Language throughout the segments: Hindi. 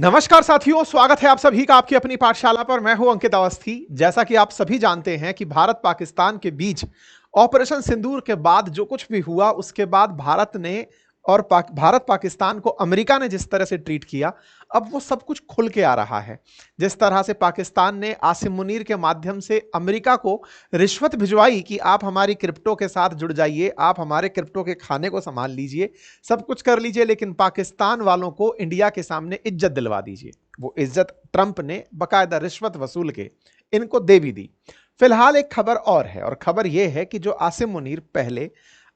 नमस्कार साथियों, स्वागत है आप सभी का आपकी अपनी पाठशाला पर। मैं हूं अंकित अवस्थी। जैसा कि आप सभी जानते हैं कि भारत पाकिस्तान के बीच ऑपरेशन सिंदूर के बाद जो कुछ भी हुआ, उसके बाद भारत ने और भारत पाकिस्तान को अमेरिका ने जिस तरह से ट्रीट किया, अब वो सब कुछ खुल के आ रहा है। जिस तरह से पाकिस्तान ने आसिम मुनीर के माध्यम से अमेरिका को रिश्वत भिजवाई कि आप हमारी क्रिप्टो के साथ जुड़ जाइए, आप हमारे क्रिप्टो के खाने को संभाल लीजिए, सब कुछ कर लीजिए, लेकिन पाकिस्तान वालों को इंडिया के सामने इज्जत दिलवा दीजिए। वो इज्जत ट्रंप ने बकायदा रिश्वत वसूल के इनको दे भी दी। फिलहाल एक खबर और है, और खबर यह है कि जो आसिम मुनीर पहले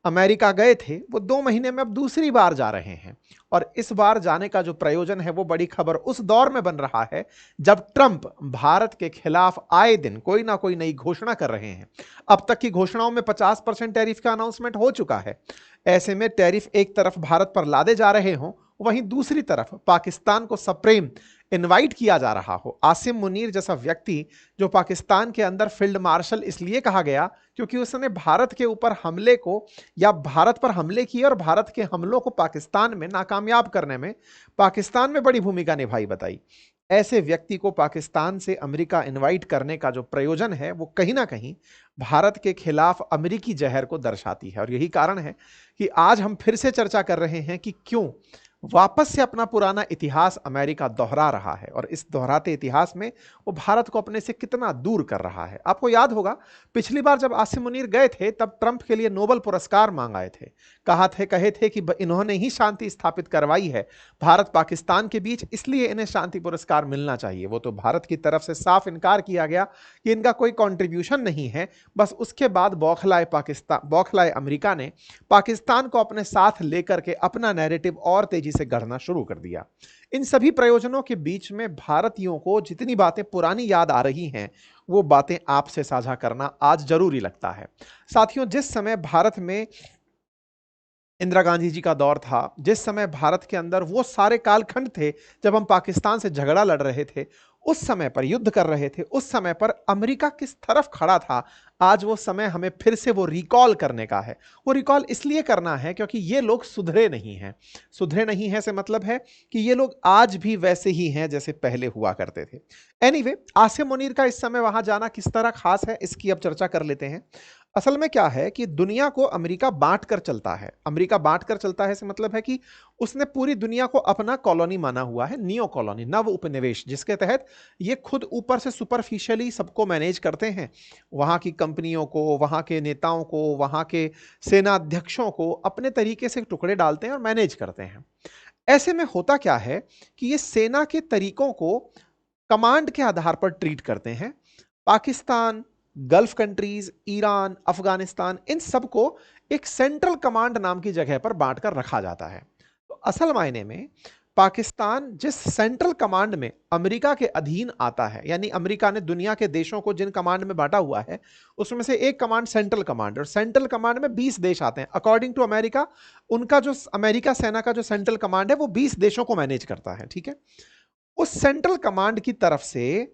अमेरिका गए थे, वो 2 महीने में अब दूसरी बार जा रहे हैं। और इस बार जाने का जो प्रयोजन है, वो बड़ी खबर उस दौर में बन रहा है जब ट्रंप भारत के खिलाफ आए दिन कोई ना कोई नई घोषणा कर रहे हैं। अब तक की घोषणाओं में 50% टैरिफ का अनाउंसमेंट हो चुका है। ऐसे में टैरिफ एक तरफ भारत पर लादे जा रहे हों, वहीं दूसरी तरफ पाकिस्तान को सप्रेम इनवाइट किया जा रहा हो। आसिम मुनीर जैसा व्यक्ति, जो पाकिस्तान के अंदर फील्ड मार्शल इसलिए कहा गया क्योंकि उसने भारत के ऊपर हमले को या भारत पर हमले किए और भारत के हमलों को पाकिस्तान में नाकामयाब करने में पाकिस्तान में बड़ी भूमिका निभाई बताई। ऐसे व्यक्ति को पाकिस्तान से अमेरिका इनवाइट करने का जो प्रयोजन है, वो कहीं ना कहीं भारत के खिलाफ अमेरिकी जहर को दर्शाती है। और यही कारण है कि आज हम फिर से चर्चा कर रहे हैं कि क्यों वापस से अपना पुराना इतिहास अमेरिका दोहरा रहा है, और इस दोहराते इतिहास में वो भारत को अपने से कितना दूर कर रहा है। आपको याद होगा, पिछली बार जब आसिम मुनीर गए थे, तब ट्रंप के लिए नोबेल पुरस्कार मांगाए थे। कहे थे कि इन्होंने ही शांति स्थापित करवाई है भारत पाकिस्तान के बीच, इसलिए इन्हें शांति पुरस्कार मिलना चाहिए। वो तो भारत की तरफ से साफ इनकार किया गया कि इनका कोई कंट्रीब्यूशन नहीं है। बस उसके बाद बौखलाए अमेरिका ने पाकिस्तान को अपने साथ लेकर के अपना नैरेटिव और तेजी से गढ़ना शुरू कर दिया। इन सभी प्रयोजनों के बीच में भारतीयों को जितनी बातें पुरानी याद आ रही हैं, वो बातें आपसे साझा करना आज जरूरी लगता है। साथियों, जिस समय भारत में इंदिरा गांधी जी का दौर था, जिस समय भारत के अंदर वो सारे कालखंड थे जब हम पाकिस्तान से झगड़ा लड़ रहे थे, उस समय पर युद्ध कर रहे थे, उस समय पर अमेरिका किस तरफ खड़ा था, आज वो समय हमें फिर से वो रिकॉल करने का है। वो रिकॉल इसलिए करना है क्योंकि ये लोग सुधरे नहीं हैं। सुधरे नहीं हैं से मतलब है कि ये लोग आज भी वैसे ही हैं जैसे पहले हुआ करते थे। एनीवे, आसिम मुनीर का इस समय वहां जाना किस तरह खास है, इसकी अब चर्चा कर लेते हैं। असल में क्या है कि दुनिया को अमेरिका बांट कर चलता है। अमेरिका बांट कर चलता है इसका मतलब है कि उसने पूरी दुनिया को अपना कॉलोनी माना हुआ है, नियो कॉलोनी, नव उपनिवेश, जिसके तहत ये खुद ऊपर से सुपरफिशियली सबको मैनेज करते हैं। वहां की कंपनियों को, वहां के नेताओं को, वहां के सेना अध्यक्षों को अपने तरीके से टुकड़े डालते हैं और मैनेज करते हैं। ऐसे में होता क्या है कि ये सेना के तरीकों को कमांड के आधार पर ट्रीट करते हैं। Pakistan, Gulf countries, Iran, Afghanistan, इन सबको एक सेंट्रल कमांड नाम की जगह पर बांटकर रखा जाता है। तो असल मायने में पाकिस्तान जिस सेंट्रल कमांड में अमेरिका के अधीन आता है, यानी अमेरिका ने दुनिया के देशों को जिन कमांड में बांटा हुआ है, उसमें से एक कमांड सेंट्रल कमांड, और सेंट्रल कमांड में 20 देश आते हैं। अकॉर्डिंग टू अमेरिका, उनका जो अमेरिका सेना का जो सेंट्रल कमांड है, वो 20 देशों को मैनेज करता है। ठीक है, उस सेंट्रल कमांड की तरफ से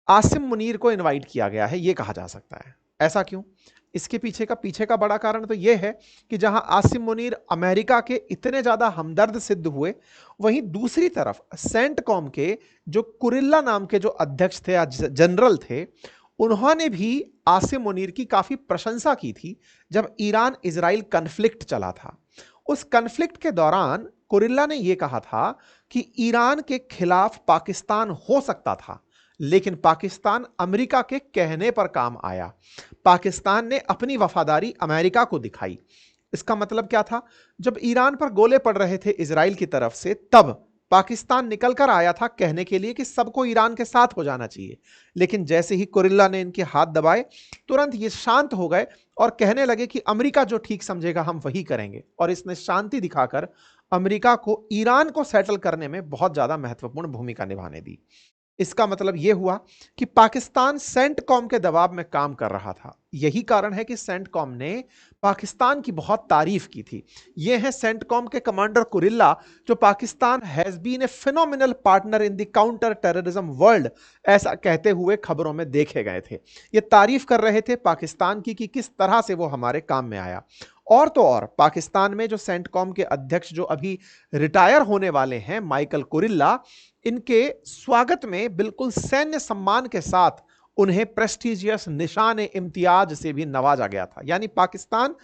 आसिम मुनीर को इनवाइट किया गया है, यह कहा जा सकता है। ऐसा क्यों? इसके पीछे का बड़ा कारण तो यह है कि जहां आसिम मुनीर अमेरिका के इतने ज्यादा हमदर्द सिद्ध हुए, वहीं दूसरी तरफ सेंटकॉम के जो कुरिल्ला नाम के जो अध्यक्ष थे, जनरल थे, उन्होंने भी आसिम मुनीर की काफी प्रशंसा की थी जब ईरान इजराइल कन्फ्लिक्ट चला था। उस कन्फ्लिक्ट के दौरान कुरिल्ला ने यह कहा था कि ईरान के खिलाफ पाकिस्तान हो सकता था, लेकिन पाकिस्तान अमेरिका के कहने पर काम आया। पाकिस्तान ने अपनी वफादारी अमेरिका को दिखाई। इसका मतलब क्या था? जब ईरान पर गोले पड़ रहे थे इजराइल की तरफ से, तब पाकिस्तान निकल कर आया था कहने के लिए कि सबको ईरान के साथ हो जाना चाहिए। लेकिन जैसे ही कुरिल्ला ने इनके हाथ दबाए, तुरंत ये शांत हो गए और कहने लगे कि अमेरिका जो ठीक समझेगा हम वही करेंगे। और इसने शांति दिखाकर अमेरिका को ईरान को सेटल करने में बहुत ज्यादा महत्वपूर्ण भूमिका निभाने दी। इसका मतलब यह हुआ कि पाकिस्तान सेंटकॉम के दबाव में काम कर रहा था। यही कारण है कि सेंटकॉम ने पाकिस्तान की बहुत तारीफ की थी। यह है सेंटकॉम के कमांडर कुरिल्ला, जो Pakistan has been a phenomenal partner in the counter terrorism world, ऐसा कहते हुए खबरों में देखे गए थे। ये तारीफ कर रहे थे पाकिस्तान की कि किस तरह से वो हमारे काम में आया। और तो और पाकिस्तान में जो सेंटकॉम के अध्यक्ष जो अभी रिटायर होने वाले हैं, माइकल कुरिल्ला, इनके स्वागत में बिल्कुल सैन्य सम्मान के साथ उन्हें प्रेस्टिजियस निशान इम्तियाज से भी नवाजा गया था। यानी पाकिस्तान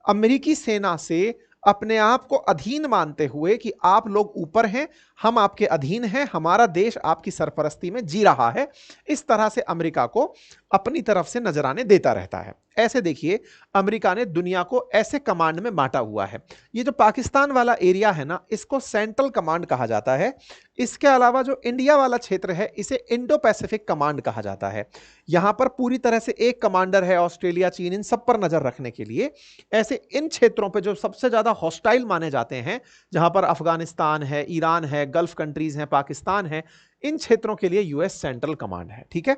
अमेरिकी सेना से अपने आप को अधीन मानते हुए कि आप लोग ऊपर हैं, हम आपके अधीन हैं, हमारा देश आपकी सरपरस्ती में जी रहा है, इस तरह से अमेरिका को अपनी तरफ से नजराने देता रहता है। ऐसे देखिए, अमेरिका ने दुनिया को ऐसे कमांड में बांटा हुआ है। ये जो पाकिस्तान वाला एरिया है ना, इसको सेंट्रल कमांड कहा जाता है। इसके अलावा जो इंडिया वाला क्षेत्र है, इसे इंडो पैसिफिक कमांड कहा जाता है। यहां पर पूरी तरह से एक कमांडर है, ऑस्ट्रेलिया, चीन, इन सब पर नजर रखने के लिए। ऐसे इन क्षेत्रों पे जो सबसे ज्यादा हॉस्टाइल माने जाते हैं, जहां पर अफगानिस्तान है, ईरान है, गल्फ कंट्रीज हैं, पाकिस्तान है, इन क्षेत्रों के लिए यूएस सेंट्रल कमांड है। ठीक है।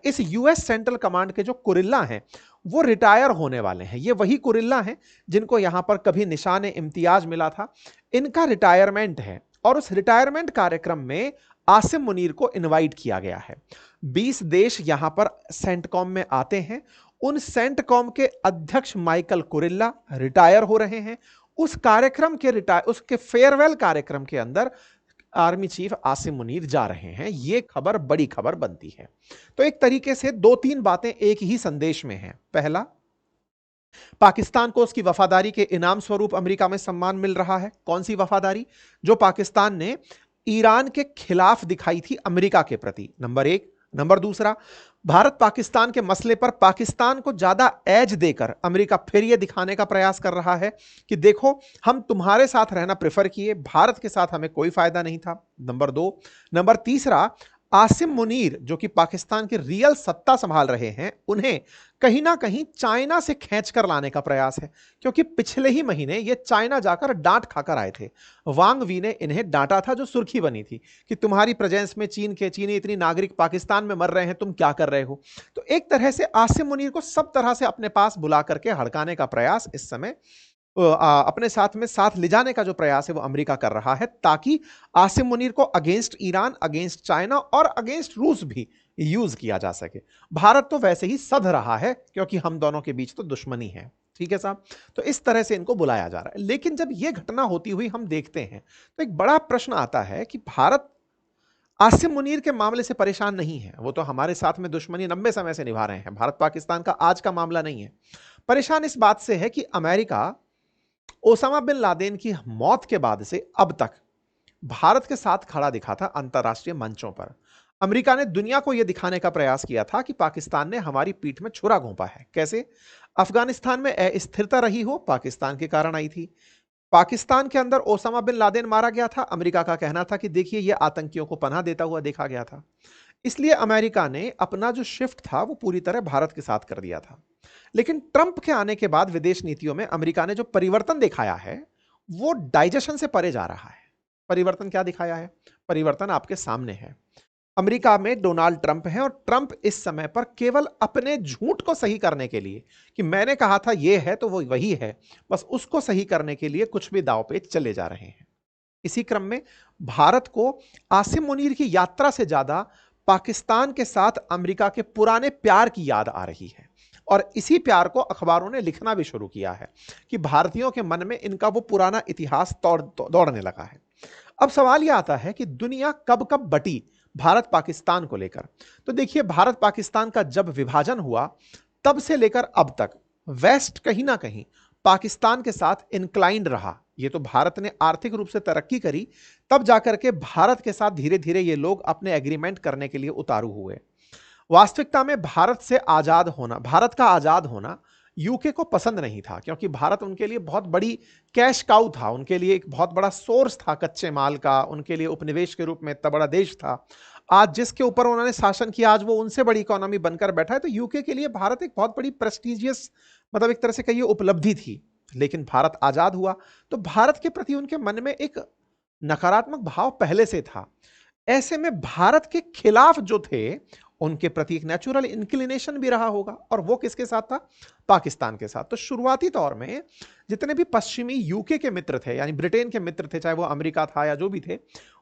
इस यूएस सेंट्रल कमांड के जो कुरिल्ला हैं, वो रिटायर होने वाले हैं। ये वही कुरिल्ला हैं जिनको यहां पर कभी निशान इम्तियाज मिला था। इनका रिटायरमेंट है और उस रिटायरमेंट कार्यक्रम में आसिम मुनीर को इनवाइट किया गया है। 20 देश यहां पर सेंटकॉम में आते हैं। उन सेंटकॉम के अध्यक्ष माइकल कुरिल्ला रिटायर हो रहे हैं। उस कार्यक्रम के उसके फेयरवेल कार्यक्रम के अंदर आर्मी चीफ आसिम मुनीर जा रहे हैं। यह खबर बड़ी खबर बनती है। तो एक तरीके से दो तीन बातें एक ही संदेश में हैं। पहला, पाकिस्तान को उसकी वफादारी के इनाम स्वरूप अमेरिका में सम्मान मिल रहा है। कौन सी वफादारी? जो पाकिस्तान ने ईरान के खिलाफ दिखाई थी अमेरिका के प्रति, नंबर एक। नंबर दूसरा, भारत पाकिस्तान के मसले पर पाकिस्तान को ज्यादा एज देकर अमेरिका फिर यह दिखाने का प्रयास कर रहा है कि देखो, हम तुम्हारे साथ रहना प्रेफर किए, भारत के साथ हमें कोई फायदा नहीं था। नंबर दो। नंबर तीसरा, आसिम मुनीर जो कि पाकिस्तान की रियल सत्ता संभाल रहे हैं, उन्हें कहीं ना कहीं चाइना से खींचकर लाने का प्रयास है, क्योंकि पिछले ही महीने ये चाइना जाकर डांट खाकर आए थे। वांग वी ने इन्हें डांटा था, जो सुर्खी बनी थी कि तुम्हारी प्रेजेंस में चीनी इतनी नागरिक पाकिस्तान में मर रहे हैं, तुम क्या कर रहे हो। तो एक तरह से आसिम मुनीर को सब तरह से अपने पास बुला करके हड़काने का प्रयास इस समय अपने साथ में साथ ले जाने का जो प्रयास है वो अमेरिका कर रहा है, ताकि आसिम मुनीर को अगेंस्ट ईरान, अगेंस्ट चाइना और अगेंस्ट रूस भी यूज किया जा सके। भारत तो वैसे ही सध रहा है, क्योंकि हम दोनों के बीच तो दुश्मनी है। ठीक है साहब। तो इस तरह से इनको बुलाया जा रहा है। लेकिन जब यह घटना होती हुई हम देखते हैं, तो एक बड़ा प्रश्न आता है कि भारत आसिम मुनीर के मामले से परेशान नहीं है। वो तो हमारे साथ में दुश्मनी लंबे समय से निभा रहे हैं। भारत पाकिस्तान का आज का मामला नहीं है। परेशान इस बात से है कि अमेरिका ओसामा बिन लादेन की मौत के बाद से अब तक भारत के साथ खड़ा दिखा था अंतरराष्ट्रीय मंचों पर। अमेरिका ने दुनिया को यह दिखाने का प्रयास किया था कि पाकिस्तान ने हमारी पीठ में छुरा घोंपा है। कैसे? अफगानिस्तान में अस्थिरता रही हो, पाकिस्तान के कारण आई थी। पाकिस्तान के अंदर ओसामा बिन लादेन मारा गया था, अमेरिका का कहना था कि देखिए यह आतंकियों को पनाह देता हुआ देखा गया था। इसलिए अमेरिका ने अपना जो शिफ्ट था वो पूरी तरह भारत के साथ कर दिया था। लेकिन ट्रंप के आने के बाद विदेश नीतियों में अमेरिका ने जो परिवर्तन दिखाया है, वो डाइजेशन से परे जा रहा है। परिवर्तन क्या दिखाया है? परिवर्तन आपके सामने है। अमेरिका में डोनाल्ड ट्रंप है और ट्रंप इस समय पर केवल अपने झूठ को सही करने के लिए, कि मैंने कहा था यह है तो वो वही है, बस उसको सही करने के लिए कुछ भी दांव पे चले जा रहे हैं। इसी क्रम में भारत को आसिम मुनीर की यात्रा से ज्यादा पाकिस्तान के साथ अमेरिका के पुराने प्यार की याद आ रही है। और इसी प्यार को अखबारों ने लिखना भी शुरू किया है कि भारतीयों के मन में इनका वो पुराना इतिहास दौड़ने लगा है। अब सवाल यह आता है कि दुनिया कब कब बटी भारत पाकिस्तान को लेकर। तो देखिए, भारत पाकिस्तान का जब विभाजन हुआ तब से लेकर अब तक वेस्ट कहीं ना कहीं पाकिस्तान के साथ इंक्लाइंड रहा। ये तो भारत ने आर्थिक रूप से तरक्की करी, तब जाकर के भारत के साथ धीरे धीरे ये लोग अपने एग्रीमेंट करने के लिए उतारू हुए। वास्तविकता में भारत का आजाद होना यूके को पसंद नहीं था, क्योंकि भारत उनके लिए बहुत बड़ी कैश काउ था, उनके लिए एक बहुत बड़ा सोर्स था कच्चे माल का, उनके लिए उपनिवेश के रूप में इतना बड़ा देश था। आज जिसके ऊपर उन्होंने शासन किया, आज वो उनसे बड़ी इकोनॉमी बनकर बैठा है। तो यूके के लिए भारत एक बहुत बड़ी प्रेस्टिजियस, मतलब एक तरह से कहिए उपलब्धि थी। लेकिन भारत आजाद हुआ तो भारत के प्रति उनके मन में एक नकारात्मक भाव पहले से था। ऐसे में भारत के खिलाफ जो थे उनके प्रति एक नेचुरल इंक्लिनेशन भी रहा होगा, और वो किसके साथ था? पाकिस्तान के साथ। तो शुरुआती दौर में जितने भी पश्चिमी यूके के मित्र थे, यानी ब्रिटेन के मित्र थे, चाहे वो अमेरिका था या जो भी थे,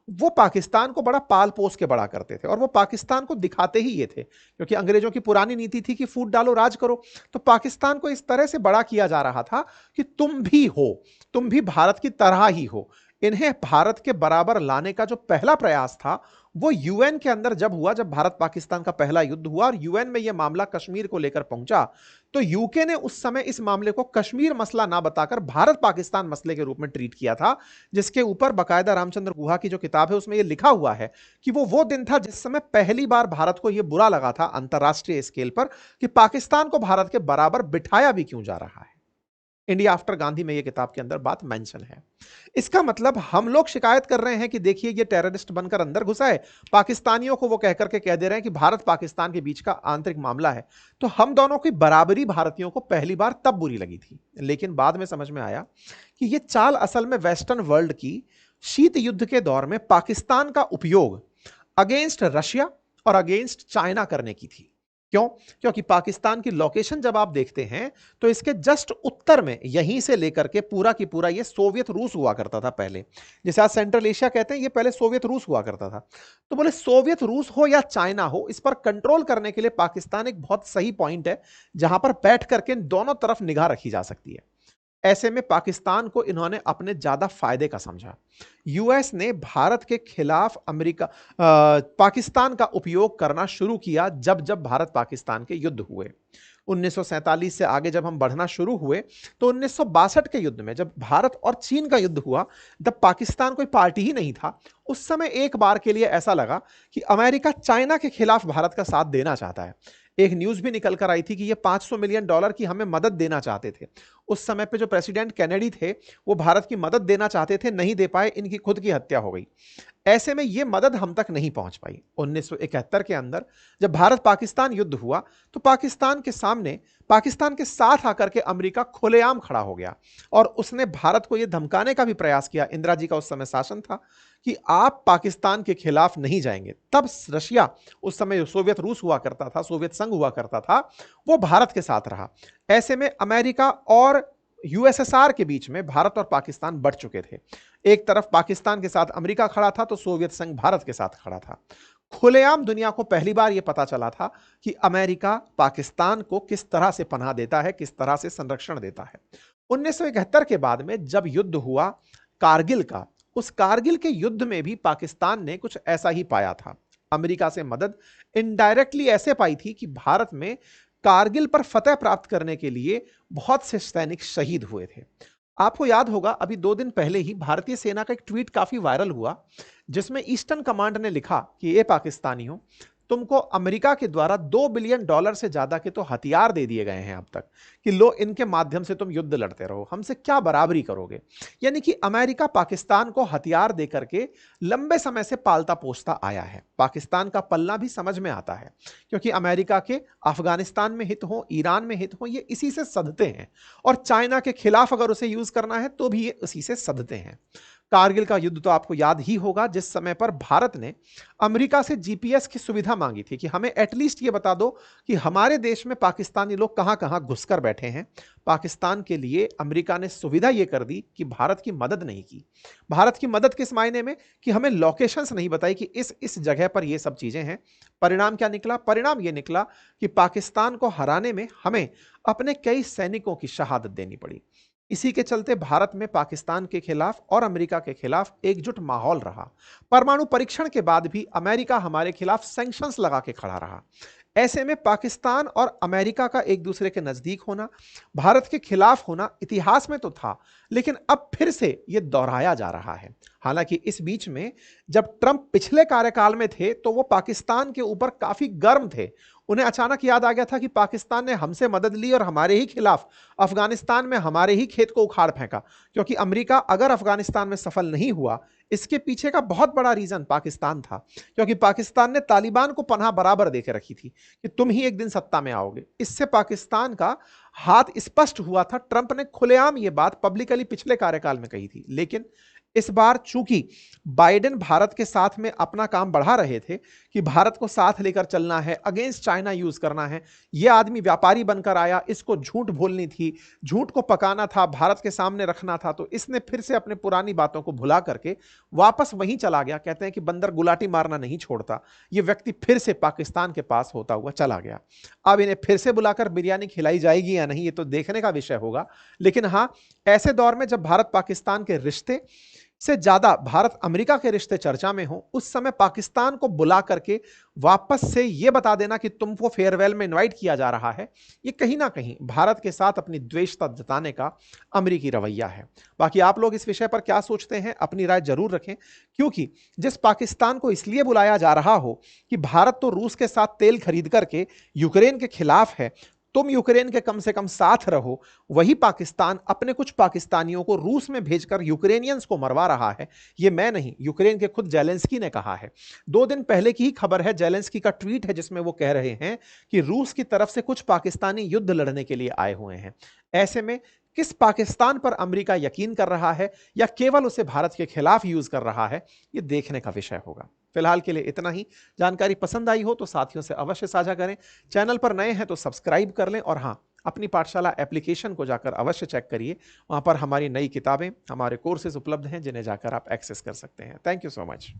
वो पाकिस्तान को बड़ा पाल पोस के बड़ा करते थे, और वो पाकिस्तान को दिखाते ही ये थे, क्योंकि अंग्रेजों की पुरानी नीति थी कि फूट डालो राज करो। तो पाकिस्तान को इस तरह से बड़ा किया जा रहा था कि तुम भी हो, तुम भी भारत की तरह ही हो। इन्हें भारत के बराबर लाने का जो पहला प्रयास था वो यूएन के अंदर जब हुआ, जब भारत पाकिस्तान का पहला युद्ध हुआ और यूएन में यह मामला कश्मीर को लेकर पहुंचा, तो यूके ने उस समय इस मामले को कश्मीर मसला ना बताकर भारत पाकिस्तान मसले के रूप में ट्रीट किया था, जिसके ऊपर बकायदा रामचंद्र गुहा की जो किताब है उसमें यह लिखा हुआ है कि वो दिन था जिस समय पहली बार भारत को यह बुरा लगा था अंतरराष्ट्रीय स्केल पर कि पाकिस्तान को भारत के बराबर बिठाया भी क्यों जा रहा है। इंडिया आफ्टर गांधी में ये किताब के अंदर बात मेंशन है। इसका मतलब हम लोग शिकायत कर रहे हैं कि देखिए ये टेररिस्ट बनकर अंदर घुसा है, पाकिस्तानियों को वो कह करके कह दे रहे हैं कि भारत पाकिस्तान के बीच का आंतरिक मामला है। तो हम दोनों की बराबरी भारतीयों को पहली बार तब बुरी लगी थी, लेकिन बाद में समझ में आया कि ये चाल असल में वेस्टर्न वर्ल्ड की शीत युद्ध के दौर में पाकिस्तान का उपयोग अगेंस्ट रशिया और अगेंस्ट चाइना करने की थी। क्यों? क्योंकि पाकिस्तान की लोकेशन जब आप देखते हैं तो इसके जस्ट उत्तर में, यहीं से लेकर के पूरा की पूरा ये सोवियत रूस हुआ करता था पहले, जैसे आज सेंट्रल एशिया कहते हैं, ये पहले सोवियत रूस हुआ करता था। तो बोले सोवियत रूस हो या चाइना हो, इस पर कंट्रोल करने के लिए पाकिस्तान एक बहुत सही पॉइंट है जहां पर बैठ करके दोनों तरफ निगाह रखी जा सकती है। ऐसे में पाकिस्तान को इन्होंने अपने ज्यादा फायदे का समझा। यूएस ने भारत के खिलाफ पाकिस्तान का उपयोग करना शुरू किया जब जब भारत पाकिस्तान के युद्ध हुए। 1947 से आगे जब हम बढ़ना शुरू हुए तो 1962 के युद्ध में जब भारत और चीन का युद्ध हुआ, तब पाकिस्तान कोई पार्टी ही नहीं था। उस समय एक बार के लिए ऐसा लगा कि अमेरिका चाइना के खिलाफ भारत का साथ देना चाहता है। एक न्यूज भी निकल कर आई थी कि ये $500 मिलियन की हमें मदद देना चाहते थे। उस समय पे जो प्रेसिडेंट कैनेडी थे वो भारत की मदद देना चाहते थे, नहीं दे पाए, इनकी खुद की हत्या हो गई। ऐसे में ये मदद हम तक नहीं पहुंच पाई। 1971 के अंदर जब भारत पाकिस्तान युद्ध हुआ तो पाकिस्तान के सामने, पाकिस्तान के साथ आकर के अमेरिका खुलेआम खड़ा हो गया और उसने भारत को यह धमकाने का भी प्रयास किया। इंदिरा जी का उस समय शासन था कि आप पाकिस्तान के खिलाफ नहीं जाएंगे। तब रशिया, उस समय सोवियत रूस हुआ करता था, सोवियत संघ हुआ करता था, वो भारत के साथ रहा। ऐसे में अमेरिका और यूएसएसआर के बीच में भारत और पाकिस्तान बढ़ चुके थे। एक तरफ पाकिस्तान के साथ अमेरिका खड़ा था तो सोवियत संघ भारत के साथ खड़ा था। खुलेआम दुनिया को पहली बार यह पता चला था कि अमेरिका पाकिस्तान को किस तरह से पनाह देता है, किस तरह से संरक्षण देता है। 1971 के बाद में जब युद्ध हुआ कारगिल का, उस कारगिल के युद्ध में भी पाकिस्तान ने कुछ ऐसा ही पाया था। अमेरिका से मदद इनडायरेक्टली ऐसे पाई थी कि भारत में कारगिल पर फतह प्राप्त करने के लिए बहुत से सैनिक शहीद हुए थे। आपको याद होगा अभी 2 दिन पहले ही भारतीय सेना का एक ट्वीट काफी वायरल हुआ जिसमें ईस्टर्न कमांड ने लिखा कि ये पाकिस्तानियों, तुमको अमेरिका के द्वारा $2 बिलियन से ज्यादा के तो हथियार दे दिए गए हैं अब तक कि लो इनके माध्यम से तुम युद्ध लड़ते रहो, हमसे क्या बराबरी करोगे। यानी कि अमेरिका पाकिस्तान को हथियार देकर के लंबे समय से पालता पोसता आया है। पाकिस्तान का पलना भी समझ में आता है क्योंकि अमेरिका के अफगानिस्तान में हित हो, ईरान में हित हो, ये इसी से सधते हैं, और चाइना के खिलाफ अगर उसे यूज करना है तो भी ये उसी से सधते हैं। कारगिल का युद्ध तो आपको याद ही होगा जिस समय पर भारत ने अमेरिका से जीपीएस की सुविधा मांगी थी कि हमें एटलीस्ट ये बता दो कि हमारे देश में पाकिस्तानी लोग कहां कहां घुसकर बैठे हैं। पाकिस्तान के लिए अमेरिका ने सुविधा ये कर दी कि भारत की मदद नहीं की। भारत की मदद किस मायने में कि हमें लोकेशंस नहीं बताई कि इस जगह पर ये सब चीजें हैं। परिणाम क्या निकला? परिणाम ये निकला कि पाकिस्तान को हराने में हमें अपने कई सैनिकों की शहादत देनी पड़ी। इसी के चलते भारत में पाकिस्तान के खिलाफ और अमेरिका के खिलाफ एकजुट माहौल रहा। परमाणु परीक्षण के बाद भी अमेरिका हमारे खिलाफ सैंक्शंस लगा के खड़ा रहा। ऐसे में पाकिस्तान और अमेरिका का एक दूसरे के नजदीक होना, भारत के खिलाफ होना इतिहास में तो था, लेकिन अब फिर से यह दोहराया जा रहा है। हालांकि इस बीच में जब ट्रंप पिछले कार्यकाल में थे तो वो पाकिस्तान के ऊपर काफी गर्म थे। उन्हें अचानक याद आ गया था कि पाकिस्तान ने हमसे मदद ली और हमारे ही खिलाफ अफगानिस्तान में हमारे ही खेत को उखाड़ फेंका, क्योंकि अमेरिका अगर अफगानिस्तान में सफल नहीं हुआ, इसके पीछे का बहुत बड़ा रीजन पाकिस्तान था, क्योंकि पाकिस्तान ने तालिबान को पनाह बराबर देके रखी थी कि तुम ही एक दिन सत्ता में आओगे। इससे पाकिस्तान का हाथ स्पष्ट हुआ था। ट्रंप ने खुलेआम ये बात पब्लिकली पिछले कार्यकाल में कही थी, लेकिन इस बार चूंकि बाइडेन भारत के साथ में अपना काम बढ़ा रहे थे कि भारत को साथ लेकर चलना है, अगेंस्ट चाइना यूज करना है, यह आदमी व्यापारी बनकर आया, इसको झूठ बोलनी थी, झूठ को पकाना था, भारत के सामने रखना था, तो इसने फिर से अपने पुरानी बातों को भुला करके वापस वहीं चला गया। कहते हैं कि बंदर गुलाटी मारना नहीं छोड़ता, यह व्यक्ति फिर से पाकिस्तान के पास होता हुआ चला गया। अब इन्हें फिर से बुलाकर बिरयानी खिलाई जाएगी या नहीं, ये तो देखने का विषय होगा। लेकिन हां, ऐसे दौर में जब भारत पाकिस्तान के रिश्ते से ज्यादा भारत अमेरिका के रिश्ते चर्चा में हो, उस समय पाकिस्तान को बुला करके वापस से यह बता देना कि तुमको फेयरवेल में इनवाइट किया जा रहा है, यह कहीं ना कहीं भारत के साथ अपनी द्वेषता जताने का अमेरिकी रवैया है। बाकी आप लोग इस विषय पर क्या सोचते हैं, अपनी राय जरूर रखें, क्योंकि जिस पाकिस्तान को इसलिए बुलाया जा रहा हो कि भारत तो रूस के साथ तेल खरीद करके यूक्रेन के खिलाफ है, तुम यूक्रेन के कम से कम साथ रहो, वही पाकिस्तान अपने कुछ पाकिस्तानियों को रूस में भेजकर यूक्रेनियंस को मरवा रहा है। यह मैं नहीं, यूक्रेन के खुद जेलेंस्की ने कहा है। 2 दिन पहले की ही खबर है, जेलेंस्की का ट्वीट है जिसमें वो कह रहे हैं कि रूस की तरफ से कुछ पाकिस्तानी युद्ध लड़ने के लिए आए हुए हैं। ऐसे में किस पाकिस्तान पर अमेरिका यकीन कर रहा है या केवल उसे भारत के खिलाफ यूज कर रहा है, यह देखने का विषय होगा। फिलहाल के लिए इतना ही। जानकारी पसंद आई हो तो साथियों से अवश्य साझा करें। चैनल पर नए हैं तो सब्सक्राइब कर लें, और हां, अपनी पाठशाला एप्लीकेशन को जाकर अवश्य चेक करिए। वहां पर हमारी नई किताबें, हमारे कोर्सेज उपलब्ध हैं जिन्हें जाकर आप एक्सेस कर सकते हैं। Thank you so much.